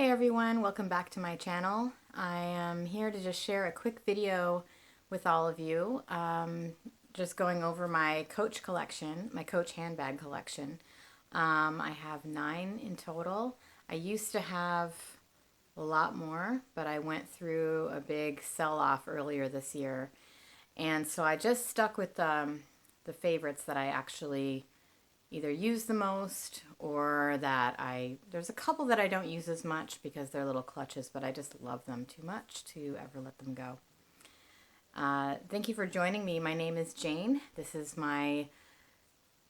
Hi everyone, welcome back to my channel. I am here to just share a quick video with all of you, just going over my Coach collection, my Coach handbag collection. I have 9 in total. I used to have a lot more, but I went through a big sell-off earlier this year, and so I just stuck with the favorites that I actually either use the most or that there's a couple that I don't use as much because they're little clutches, but I just love them too much to ever let them go. Thank you for joining me. My name is Jane. This is my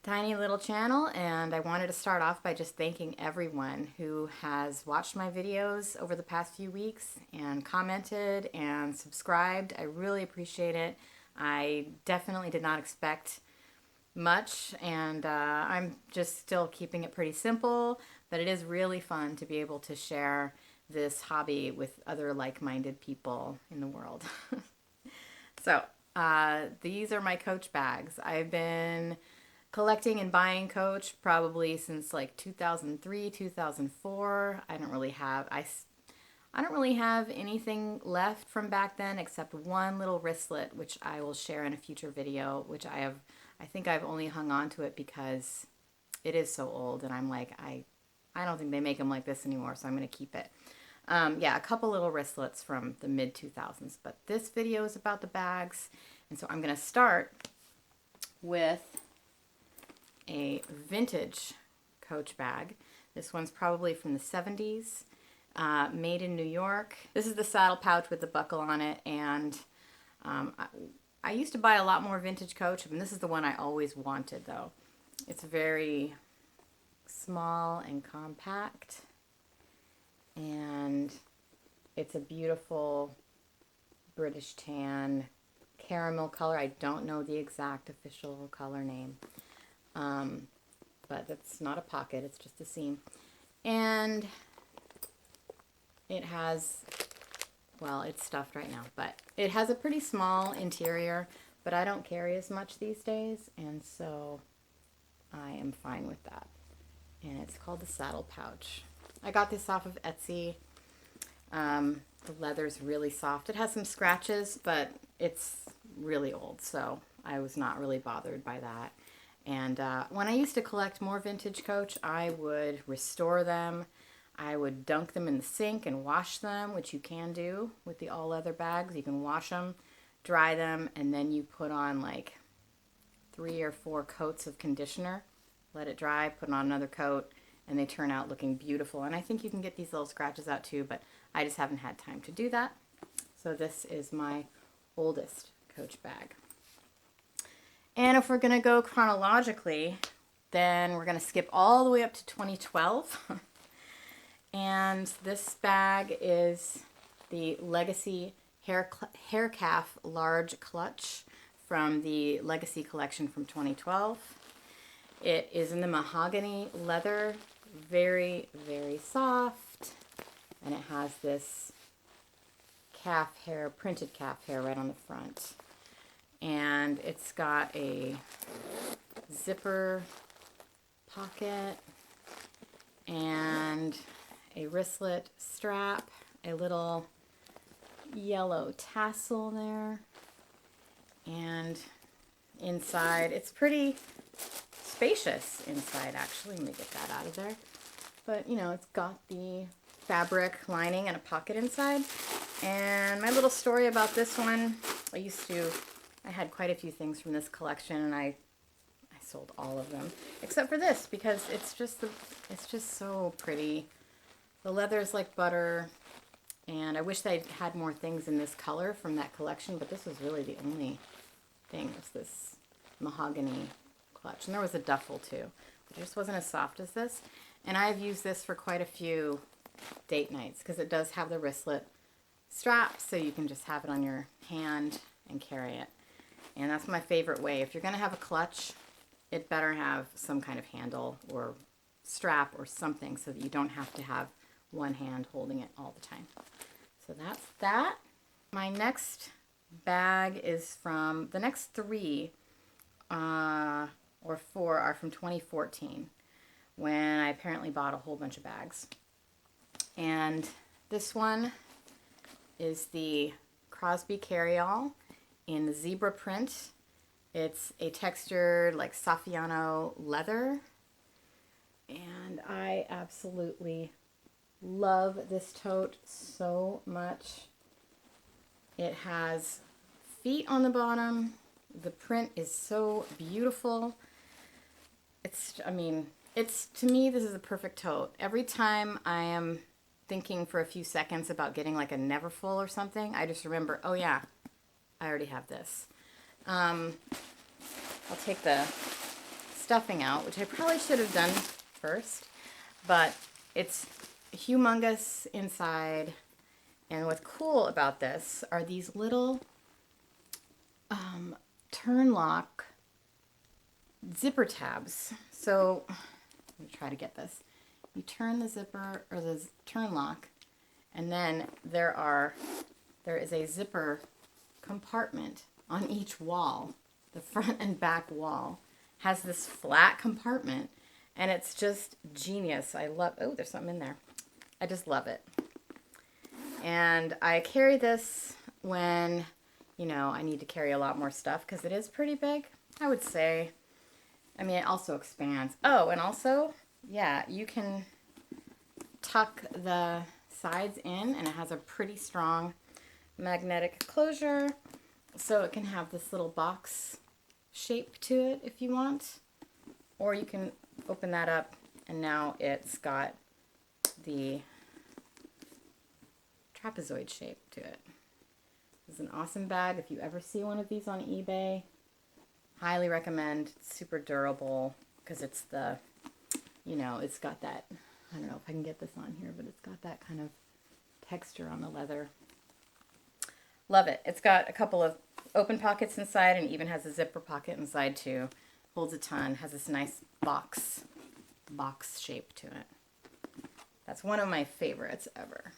tiny little channel, and I wanted to start off by just thanking everyone who has watched my videos over the past few weeks and commented and subscribed. I really appreciate it. I definitely did not expect much, and I'm just still keeping it pretty simple, but it is really fun to be able to share this hobby with other like-minded people in the world. So these are my Coach bags. I've been collecting and buying Coach probably since like 2003, 2004. I don't really have anything left from back then except one little wristlet, which I will share in a future video, which I think I've only hung on to it because it is so old, and I'm like, I don't think they make them like this anymore, so I'm going to keep it. Yeah, a couple little wristlets from the mid-2000s, but this video is about the bags, and so I'm going to start with a vintage Coach bag. This one's probably from the 70s, made in New York. This is the saddle pouch with the buckle on it, and I used to buy a lot more vintage Coach, and this is the one I always wanted, though. It's very small and compact, and it's a beautiful British tan caramel color. I don't know the exact official color name, but it's not a pocket, it's just a seam. And it has, well, it's stuffed right now, but it has a pretty small interior, but I don't carry as much these days, and so I am fine with that. And it's called the saddle pouch. I got this off of Etsy. The leather's really soft. It has some scratches, but it's really old, so I was not really bothered by that. And when I used to collect more vintage Coach, I would restore them. I would dunk them in the sink and wash them, which you can do with the all leather bags. You can wash them, dry them, and then you put on like 3 or 4 coats of conditioner. Let it dry, put on another coat, and they turn out looking beautiful. And I think you can get these little scratches out too, but I just haven't had time to do that. So this is my oldest Coach bag. And if we're going to go chronologically, then we're going to skip all the way up to 2012. And this bag is the Legacy Haircalf Large Clutch from the Legacy collection from 2012. It is in the mahogany leather, very, very soft, and it has this calf hair, printed calf hair right on the front. And it's got a zipper pocket and a wristlet strap, a little yellow tassel there, and inside, it's pretty spacious inside, actually. Let me get that out of there. But, you know, it's got the fabric lining and a pocket inside. And my little story about this one, I had quite a few things from this collection, and I sold all of them, except for this, because it's just so pretty. The leather is like butter, and I wish they had more things in this color from that collection, but this was really the only thing, was this mahogany clutch. And there was a duffel too, but it just wasn't as soft as this. And I've used this for quite a few date nights because it does have the wristlet strap, so you can just have it on your hand and carry it. And that's my favorite way. If you're going to have a clutch, it better have some kind of handle or strap or something so that you don't have to have one hand holding it all the time. So that's that. My next bag is from, the next 3 or 4 are from 2014, when I apparently bought a whole bunch of bags. And this one is the Crosby Carry All in the zebra print. It's a textured like Saffiano leather. And I absolutely love this tote so much. It has feet on the bottom. The print is so beautiful. I mean, to me, this is a perfect tote. Every time I am thinking for a few seconds about getting like a Neverfull or something, I just remember, oh yeah, I already have this. I'll take the stuffing out, which I probably should have done first, but it's humongous inside. And what's cool about this are these little turn lock zipper tabs. So let me try to get this. You turn the zipper or the turn lock, and then there is a zipper compartment on each wall. The front and back wall has this flat compartment, and it's just genius. I love, oh, there's something in there. I just love it. And I carry this when, you know, I need to carry a lot more stuff because it is pretty big, I would say. I mean, it also expands. Oh, and also, yeah, you can tuck the sides in, and it has a pretty strong magnetic closure, so it can have this little box shape to it if you want. Or you can open that up, and now it's got the trapezoid shape to it. This is an awesome bag. If you ever see one of these on eBay, highly recommend. It's super durable because it's the, you know, it's got that, I don't know if I can get this on here, but it's got that kind of texture on the leather. Love it. It's got a couple of open pockets inside and even has a zipper pocket inside too. Holds a ton. Has this nice box shape to it. That's one of my favorites ever.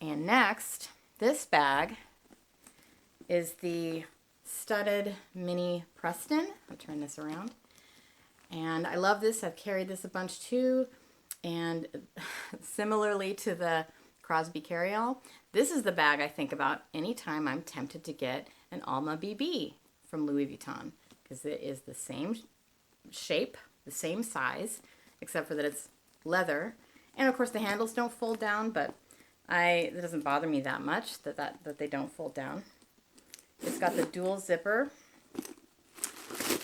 And next, this bag is the studded mini Preston. I'll turn this around. And I love this. I've carried this a bunch too. And similarly to the Crosby Carry All, this is the bag I think about anytime I'm tempted to get an Alma BB from Louis Vuitton, because it is the same shape, the same size, except for that it's leather. And of course the handles don't fold down, but it doesn't bother me that much that they don't fold down. It's got the dual zipper.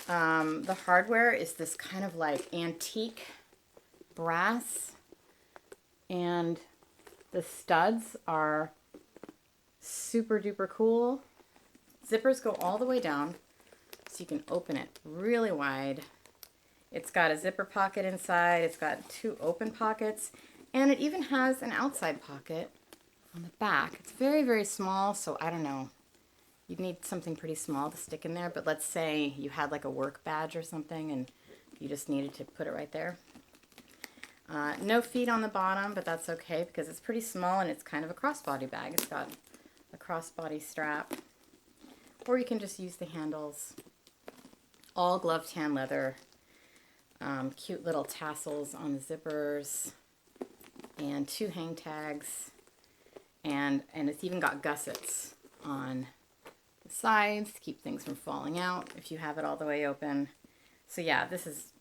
The hardware is this kind of like antique brass, and the studs are super duper cool. Zippers go all the way down, so you can open it really wide. It's got a zipper pocket inside. It's got 2 open pockets, and it even has an outside pocket on the back. It's very, very small, so I don't know. You'd need something pretty small to stick in there, but let's say you had like a work badge or something and you just needed to put it right there. No feet on the bottom, but that's okay because it's pretty small and it's kind of a crossbody bag. It's got a crossbody strap, or you can just use the handles. All glove tan leather, cute little tassels on the zippers, and 2 hang tags, and it's even got gussets on the sides to keep things from falling out if you have it all the way open. So yeah, this is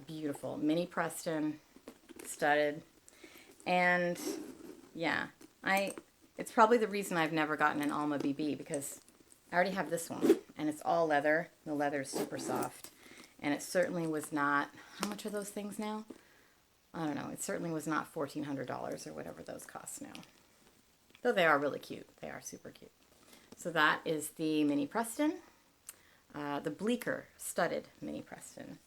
beautiful. Mini Preston, studded, and yeah, it's probably the reason I've never gotten an Alma BB, because I already have this one, and it's all leather. The leather is super soft, and it certainly was not, how much are those things now? I don't know. It certainly was not $1,400 or whatever those cost now. Though they are really cute. They are super cute. So that is the Mini Preston. The Bleecker studded Mini Preston.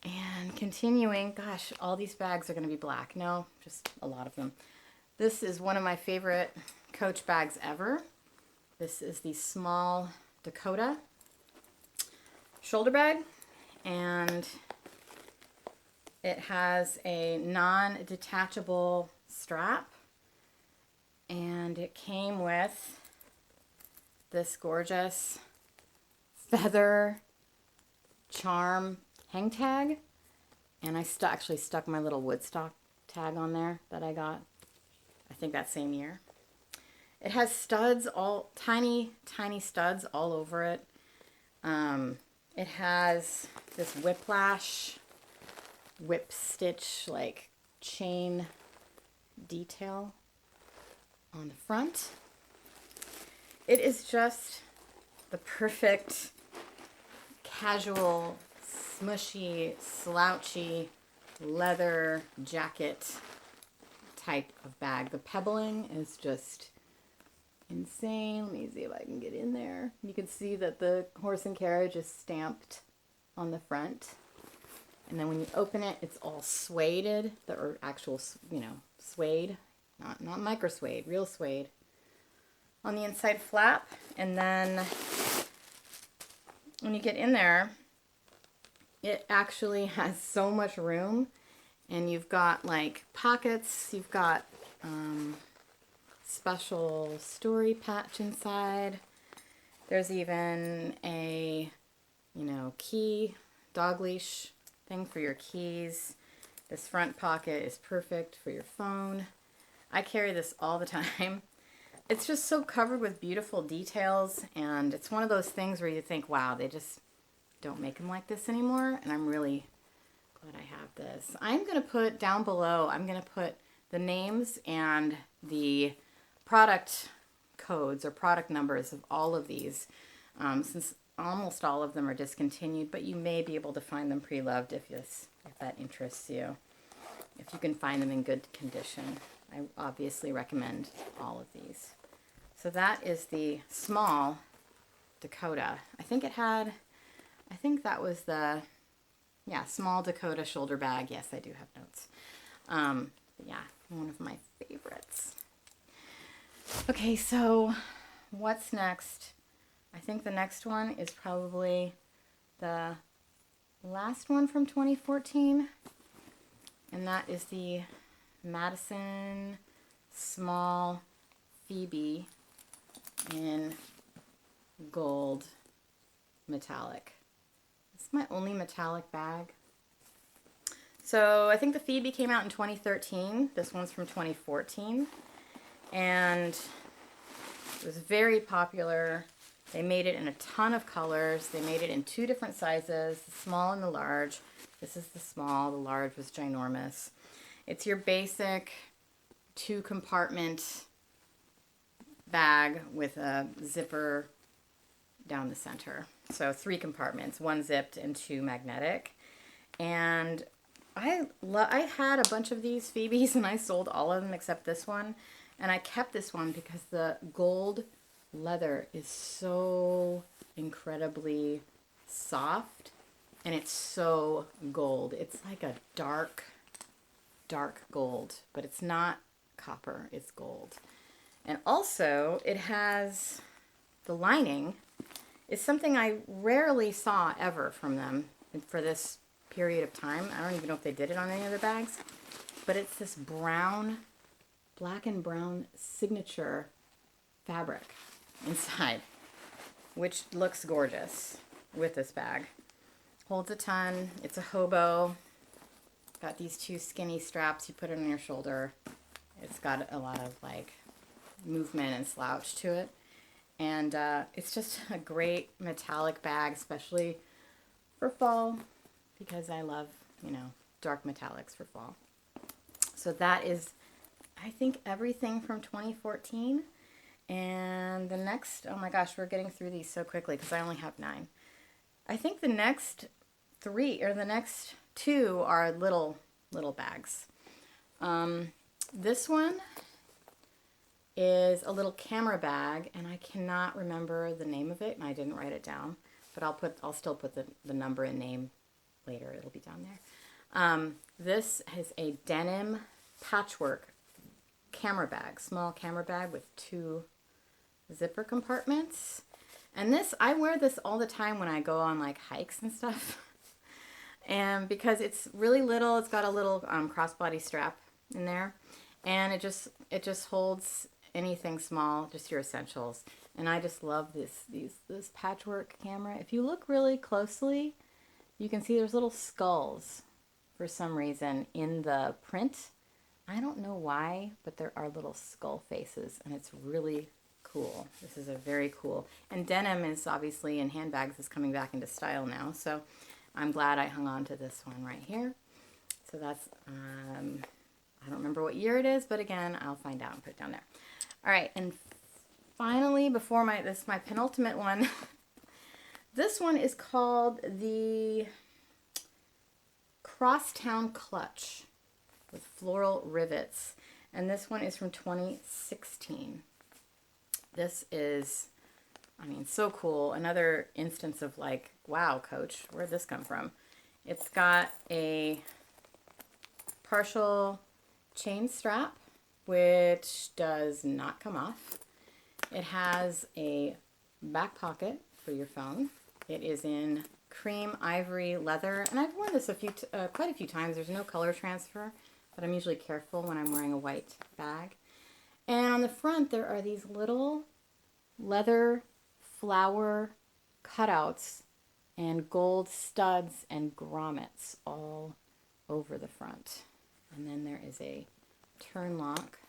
And continuing, gosh, all these bags are going to be black. No, just a lot of them. This is one of my favorite Coach bags ever. This is the small Dakotah shoulder bag. And it has a non-detachable strap. And it came with this gorgeous feather charm hang tag, and I actually stuck my little woodstock tag on there that I got, I think that same year. It has studs, all tiny, tiny studs all over it. It has this Whiplash whip stitch like chain detail on the front. It is just the perfect casual, smushy, slouchy leather jacket type of bag. The pebbling is just insane. Let me see if I can get in there. You can see that the horse and carriage is stamped on the front. And then when you open it, it's all suede, or actual, you know, suede, not micro suede, real suede. On the inside flap, and then when you get in there, it actually has so much room, and you've got like pockets, you've got special story patch inside. There's even a, you know, key, dog leash thing for your keys. This front pocket is perfect for your phone. I carry this all the time. It's just so covered with beautiful details, and it's one of those things where you think, wow, they just don't make them like this anymore, and I'm really glad I have this. I'm going to put down below, I'm going to put the names and the product codes or product numbers of all of these, since almost all of them are discontinued, but you may be able to find them pre-loved if that interests you, if you can find them in good condition. I obviously recommend all of these. So that is the small Dakota. I think that was the, yeah, small Dakota shoulder bag. Yes, I do have notes. Yeah, one of my favorites. Okay, so what's next? I think the next one is probably the last one from 2014. And that is the Madison small Phoebe in gold metallic. It's my only metallic bag. So I think the Phoebe came out in 2013. This one's from 2014. And it was very popular. They made it in a ton of colors. They made it in 2 different sizes, the small and the large. This is the small, the large was ginormous. It's your basic 2-compartment bag with a zipper down the center. So 3 compartments, 1 zipped and 2 magnetic. And I had a bunch of these Phoebes and I sold all of them except this one. And I kept this one because the gold leather is so incredibly soft and it's so gold. It's like a dark gold, but it's not copper, it's gold. And also it has the lining is something I rarely saw ever from them for this period of time. I don't even know if they did it on any other bags, but it's this brown, black and brown signature fabric inside, which looks gorgeous with this bag. Holds a ton. It's a hobo. Got these 2 skinny straps. You put it on your shoulder. It's got a lot of like movement and slouch to it. And it's just a great metallic bag, especially for fall, because I love, you know, dark metallics for fall. So that is, I think, everything from 2014. And the next, oh my gosh, we're getting through these so quickly because I only have 9. I think the next 3, or the next 2 are little bags. This one is a little camera bag, and I cannot remember the name of it, and I didn't write it down, but I'll still put the number and name later. It'll be down there. This is a Denim Patchwork camera bag, small camera bag with 2 zipper compartments. And this, I wear this all the time when I go on like hikes and stuff. And because it's really little, it's got a little crossbody strap in there, and it just holds anything small, just your essentials. And I just love this patchwork camera. If you look really closely, you can see there's little skulls for some reason in the print I don't know why, but there are little skull faces, and it's really cool. This is a very cool. And denim is obviously in handbags is coming back into style now, so I'm glad I hung on to this one right here. So that's, I don't remember what year it is, but again, I'll find out and put it down there. All right, and finally, before this is my penultimate one. This one is called the Crosstown Clutch with floral rivets. And this one is from 2016. This is, I mean, so cool. Another instance of like, wow, Coach, where'd this come from? It's got a partial chain strap, which does not come off. It has a back pocket for your phone. It is in cream ivory leather, and I've worn this quite a few times. There's no color transfer, but I'm usually careful when I'm wearing a white bag. And on the front, there are these little leather flower cutouts and gold studs and grommets all over the front. And then there is a turn lock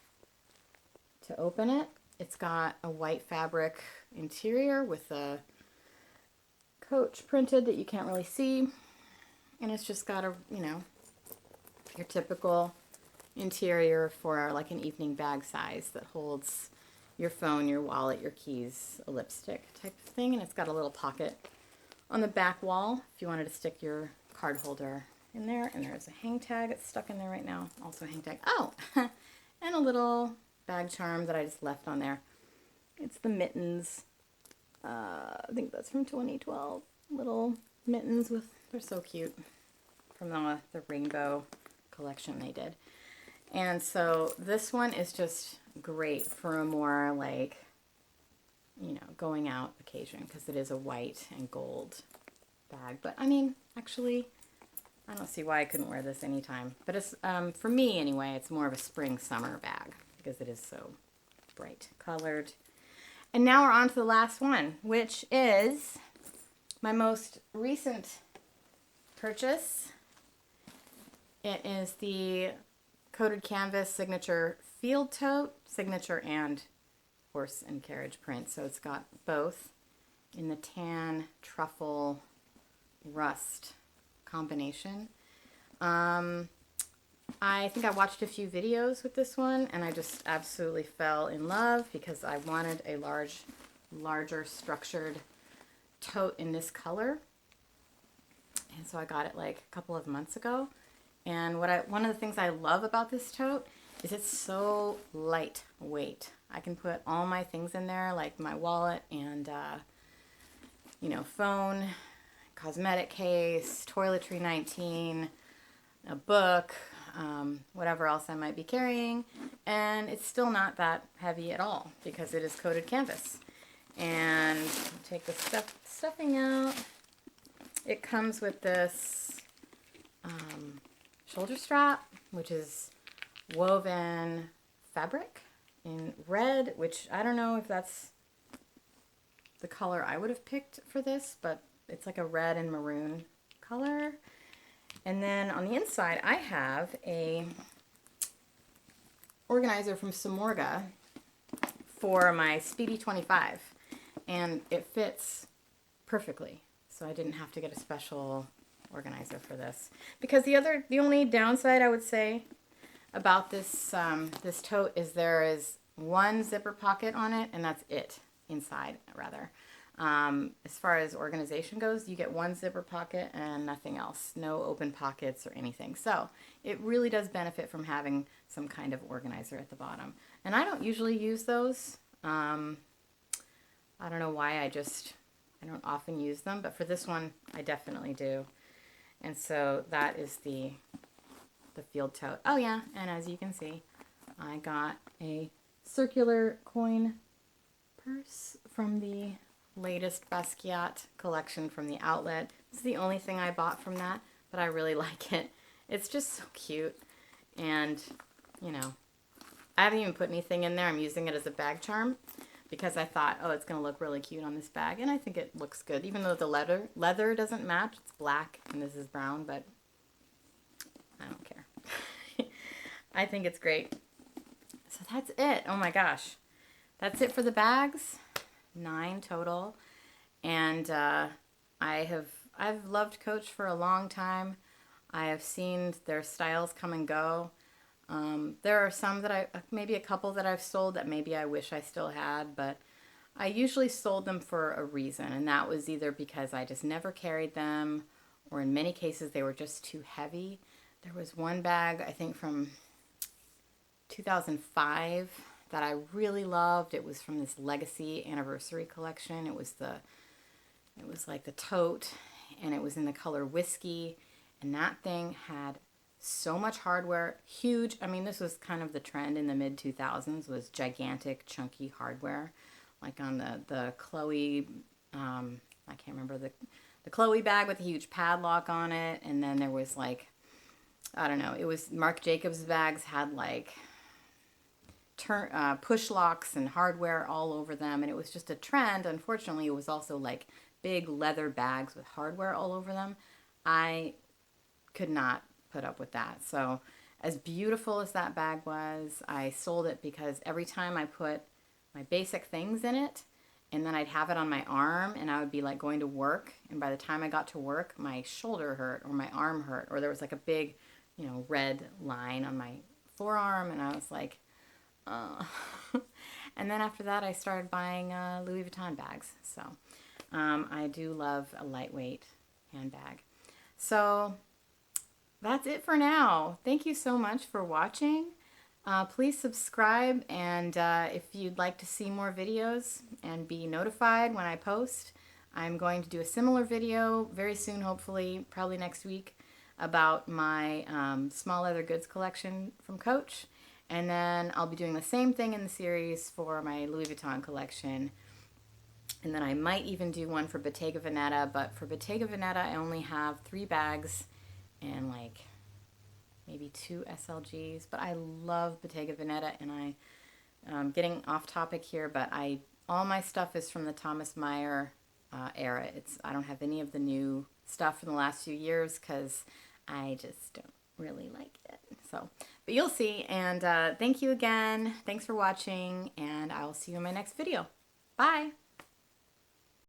to open it. It's got a white fabric interior with a Coach printed that you can't really see. And it's just got a, you know, your typical interior for like an evening bag size that holds your phone, your wallet, your keys, a lipstick type of thing. And it's got a little pocket on the back wall if you wanted to stick your card holder in there. And there's a hang tag. It's stuck in there right now. Also a hang tag. Oh, and a little bag charm that I just left on there. It's the mittens. I think that's from 2012. Little mittens they're so cute, from the rainbow collection they did. And so this one is just great for a more like, you know, going out occasion, because it is a white and gold bag. But I mean, actually, I don't see why I couldn't wear this anytime. But it's, for me anyway, it's more of a spring summer bag because it is so bright colored. And now we're on to the last one, which is my most recent purchase. It is the Coated Canvas Signature Field Tote, signature and horse and carriage print. So it's got both in the tan truffle rust combination. I think I watched a few videos with this one, and I just absolutely fell in love because I wanted a larger structured tote in this color. And so I got it like a couple of months ago. And one of the things I love about this tote is it's so lightweight. I can put all my things in there, like my wallet and, you know, phone, cosmetic case, toiletry 19, a book, whatever else I might be carrying, and it's still not that heavy at all because it is coated canvas. And take the stuffing out. It comes with this shoulder strap, which is woven fabric in red, which I don't know if that's the color I would have picked for this, but it's like a red and maroon color. And then on the inside, I have a organizer from Samorga for my Speedy 25, and it fits perfectly. So I didn't have to get a special organizer for this. Because the only downside I would say about this this tote is there is one zipper pocket on it, and that's it, inside rather. As far as organization goes, you get one zipper pocket and nothing else. No open pockets or anything. So it really does benefit from having some kind of organizer at the bottom. And I don't usually use those. I don't know why, I don't often use them, but for this one, I definitely do. And so that is the field tote. Oh yeah, and as you can see, I got a circular coin purse from the latest Basquiat collection from the outlet. This is the only thing I bought from that, but I really like it. It's just so cute. And, you know, I haven't even put anything in there. I'm using it as a bag charm because I thought, oh, it's going to look really cute on this bag. And I think it looks good, even though the leather doesn't match. It's black and this is brown, but I don't care. I think it's great. So that's it. Oh my gosh. That's it for the bags. 9 total. And I've loved Coach for a long time. I have seen their styles come and go. There are some that maybe a couple that I've sold that maybe I wish I still had, but I usually sold them for a reason, and that was either because I just never carried them, or in many cases they were just too heavy. There was one bag, I think from 2005, that I really loved. It was from this Legacy Anniversary collection. It was like the Tote, and it was in the color Whiskey, and that thing had so much hardware, huge. I mean, this was kind of the trend in the mid 2000s, was gigantic, chunky hardware, like on the Chloe, I can't remember the Chloe bag with a huge padlock on it, and then there was like, I don't know, it was Marc Jacobs bags had like push locks and hardware all over them, and it was just a trend. Unfortunately, it was also like big leather bags with hardware all over them. I could not put up with that. So as beautiful as that bag was, I sold it because every time I put my basic things in it, and then I'd have it on my arm, and I would be like going to work, and by the time I got to work, my shoulder hurt or my arm hurt, or there was like a big, red line on my forearm, and I was like, and then after that I started buying Louis Vuitton bags. So I do love a lightweight handbag. So that's it for now. Thank you so much for watching. Please subscribe, and if you'd like to see more videos and be notified when I post, I'm going to do a similar video very soon, hopefully, probably next week, about my small leather goods collection from Coach. And then I'll be doing the same thing in the series for my Louis Vuitton collection. And then I might even do one for Bottega Veneta, but for Bottega Veneta I only have 3 bags and like maybe 2 SLGs, but I love Bottega Veneta, and I'm getting off topic here, but all my stuff is from the Thomas Meyer era. I don't have any of the new stuff from the last few years because I just don't really like it. So, but you'll see, and thank you again. Thanks for watching, and I'll see you in my next video. Bye!